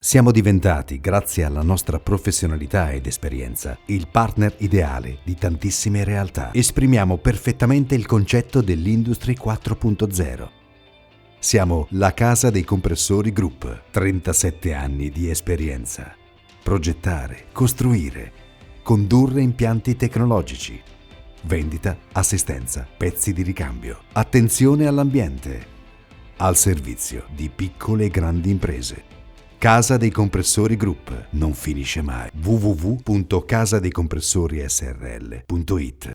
Siamo diventati, grazie alla nostra professionalità ed esperienza, il partner ideale di tantissime realtà. Esprimiamo perfettamente il concetto dell'Industry 4.0. Siamo la casa dei compressori Group, 37 anni di esperienza. Progettare, costruire, condurre impianti tecnologici, vendita, assistenza, pezzi di ricambio, attenzione all'ambiente, al servizio di piccole e grandi imprese. Casa dei Compressori Group non finisce mai. www.casadeicompressorisrl.it